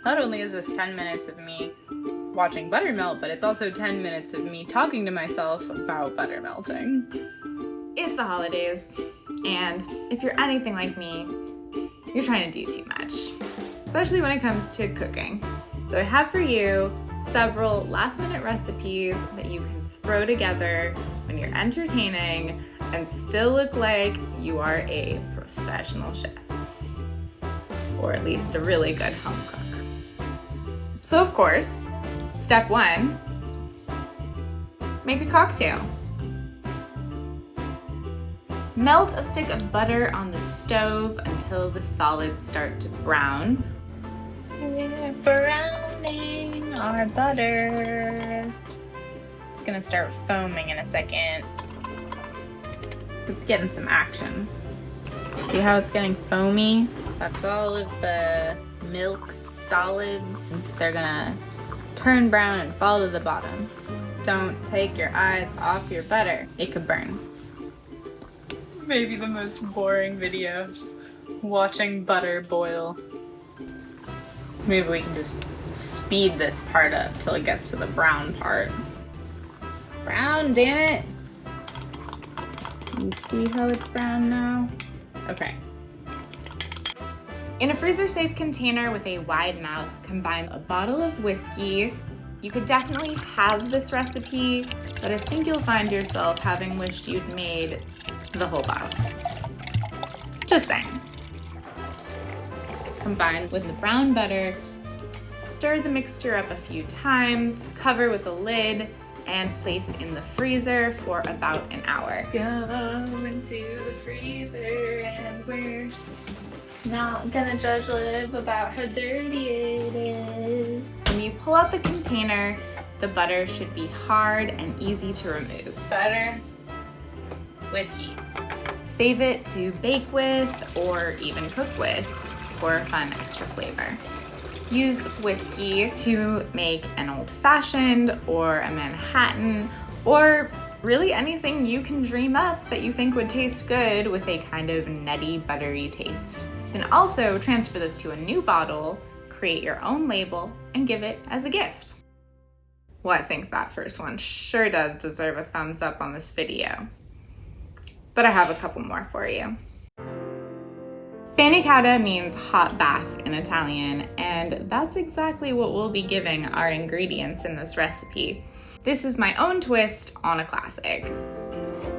Not only is this 10 minutes of me watching butter melt, but it's also 10 minutes of me talking to myself about butter melting. It's the holidays, and if you're anything like me, you're trying to do too much, especially when it comes to cooking. So I have for you several last-minute recipes that you can throw together when you're entertaining and still look like you are a professional chef, or at least a really good home cook. So of course, step 1, make a cocktail. Melt a stick of butter on the stove until the solids start to brown. We're browning our butter. It's gonna start foaming in a second. It's getting some action. See how it's getting foamy? That's all of the milk solids. They're gonna turn brown and fall to the bottom. Don't take your eyes off your butter. It could burn. Maybe the most boring video, watching butter boil. Maybe we can just speed this part up till it gets to the brown part. Brown, damn it! You see how it's brown now? Okay. In a freezer-safe container with a wide mouth, combine a bottle of whiskey. You could definitely have this recipe, but I think you'll find yourself having wished you'd made the whole bottle. Just saying. Combined with the brown butter, stir the mixture up a few times, cover with a lid, and place in the freezer for about an hour. Go into the freezer and we're not gonna judge Liv about how dirty it is. When you pull out the container, the butter should be hard and easy to remove. Butter, whiskey. Save it to bake with or even cook with for fun extra flavor. Use whiskey to make an old-fashioned or a Manhattan, or really anything you can dream up that you think would taste good with a kind of nutty, buttery taste. You can also transfer this to a new bottle, create your own label, and give it as a gift. Well, I think that first one sure does deserve a thumbs up on this video. But I have a couple more for you. Bagna cauda means hot bath in Italian, and that's exactly what we'll be giving our ingredients in this recipe. This is my own twist on a classic.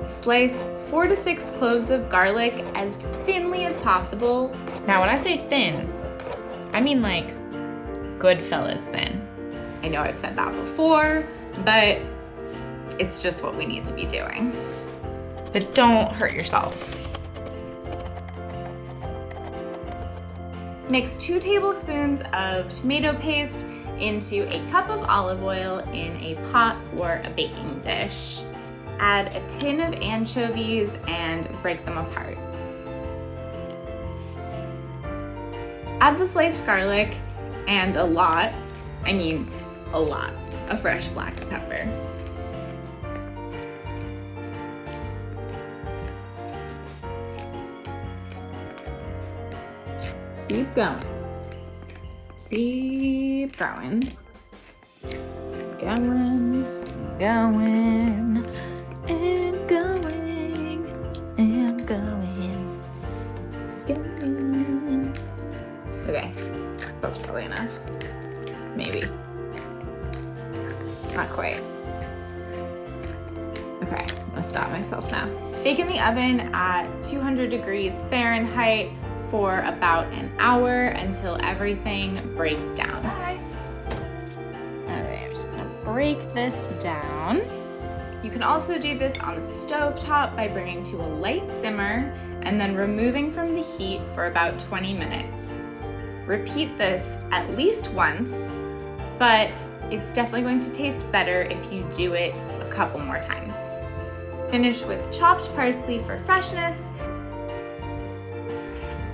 Slice 4 to 6 cloves of garlic as thinly as possible. Now when I say thin, I mean like Goodfellas thin. I know I've said that before, but it's just what we need to be doing. But don't hurt yourself. Mix 2 tablespoons of tomato paste into a cup of olive oil in a pot or a baking dish. Add a tin of anchovies and break them apart. Add the sliced garlic and a lot of fresh black pepper. Keep going. Keep going. Going, going, and going, and going, going. Okay, that's probably enough. Maybe. Not quite. Okay, I'm gonna stop myself now. Bake in the oven at 200 degrees Fahrenheit for about an hour until everything breaks down. Bye. Okay, I'm just gonna break this down. You can also do this on the stovetop by bringing to a light simmer and then removing from the heat for about 20 minutes. Repeat this at least once, but it's definitely going to taste better if you do it a couple more times. Finish with chopped parsley for freshness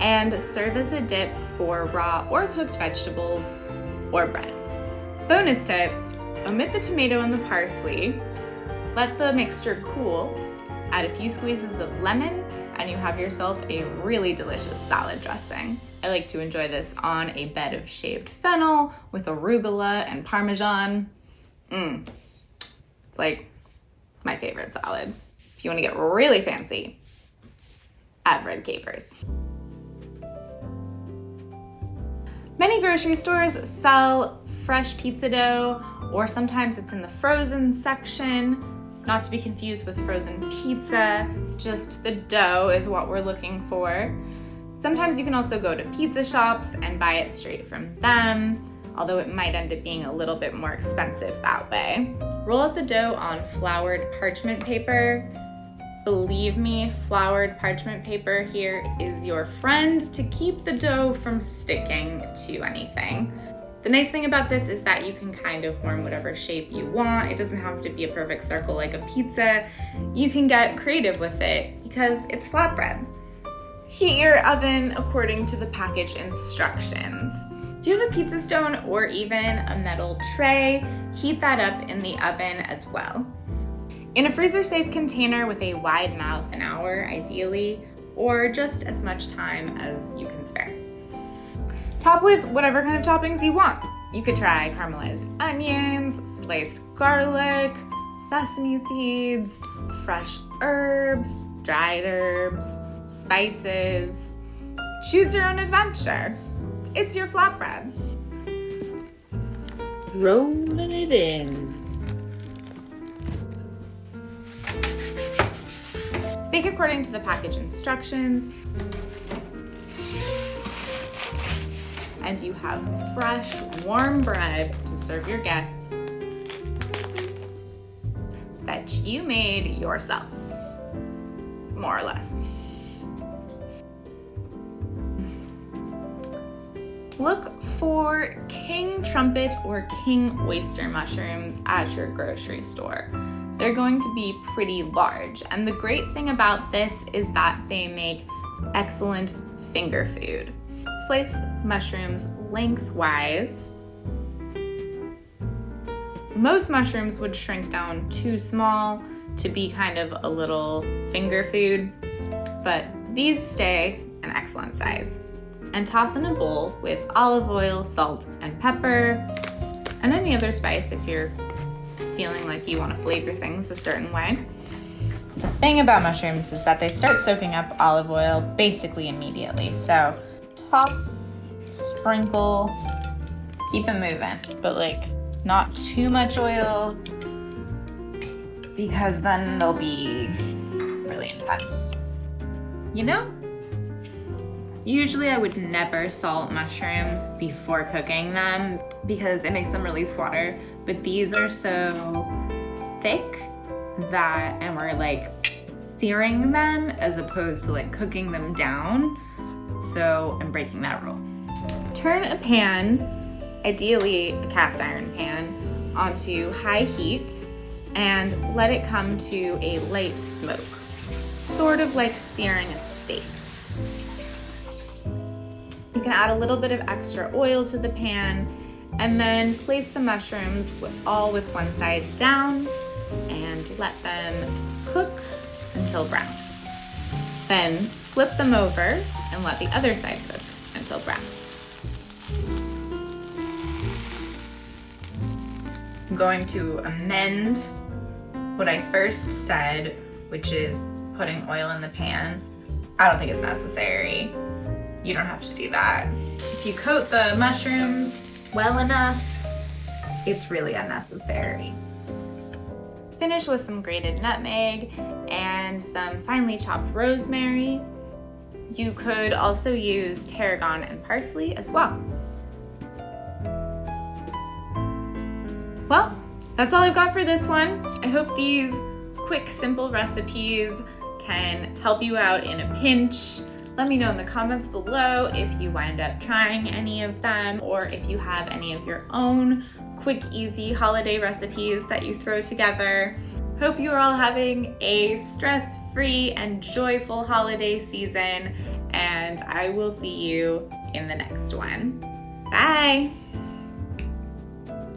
and serve as a dip for raw or cooked vegetables or bread. Bonus tip, omit the tomato and the parsley, let the mixture cool, add a few squeezes of lemon, and you have yourself a really delicious salad dressing. I like to enjoy this on a bed of shaved fennel with arugula and Parmesan. It's like my favorite salad. If you want to get really fancy, add red capers. Many grocery stores sell fresh pizza dough, or sometimes it's in the frozen section. Not to be confused with frozen pizza, just the dough is what we're looking for. Sometimes you can also go to pizza shops and buy it straight from them, although it might end up being a little bit more expensive that way. Roll out the dough on floured parchment paper. Believe me, floured parchment paper here is your friend to keep the dough from sticking to anything. The nice thing about this is that you can kind of form whatever shape you want. It doesn't have to be a perfect circle like a pizza. You can get creative with it because it's flatbread. Heat your oven according to the package instructions. If you have a pizza stone or even a metal tray, heat that up in the oven as well. In a freezer-safe container with a wide mouth, an hour ideally, or just as much time as you can spare. Top with whatever kind of toppings you want. You could try caramelized onions, sliced garlic, sesame seeds, fresh herbs, dried herbs, spices. Choose your own adventure. It's your flatbread. Rolling it in. Bake according to the package instructions. And you have fresh, warm bread to serve your guests that you made yourself, more or less. Look for king trumpet or king oyster mushrooms at your grocery store. They're going to be pretty large, and the great thing about this is that they make excellent finger food. Slice mushrooms lengthwise. Most mushrooms would shrink down too small to be kind of a little finger food, but these stay an excellent size. And toss in a bowl with olive oil, salt, and pepper, and any other spice if you're feeling like you want to flavor things a certain way. The thing about mushrooms is that they start soaking up olive oil basically immediately. So toss, sprinkle, keep it moving, but like not too much oil because then they'll be really intense. You know? Usually I would never salt mushrooms before cooking them because it makes them release water, but these are so thick that, and we're like searing them as opposed to like cooking them down, so I'm breaking that rule. Turn a pan, ideally a cast iron pan, onto high heat and let it come to a light smoke, sort of like searing a steak. You can add a little bit of extra oil to the pan and then place the mushrooms all with one side down and let them cook until brown. Then flip them over and let the other side cook until brown. I'm going to amend what I first said, which is putting oil in the pan. I don't think it's necessary. You don't have to do that. If you coat the mushrooms well enough, it's really unnecessary. Finish with some grated nutmeg and some finely chopped rosemary. You could also use tarragon and parsley as well. Well, that's all I've got for this one. I hope these quick, simple recipes can help you out in a pinch. Let me know in the comments below if you wind up trying any of them or if you have any of your own quick, easy holiday recipes that you throw together. Hope you are all having a stress-free and joyful holiday season, and I will see you in the next one. Bye!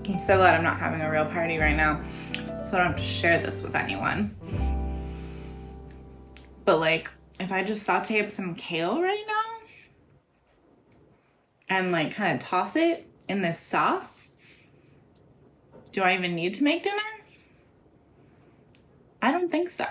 I'm so glad I'm not having a real party right now, so I don't have to share this with anyone. But like, if I just saute up some kale right now and like kind of toss it in this sauce, do I even need to make dinner? I don't think so.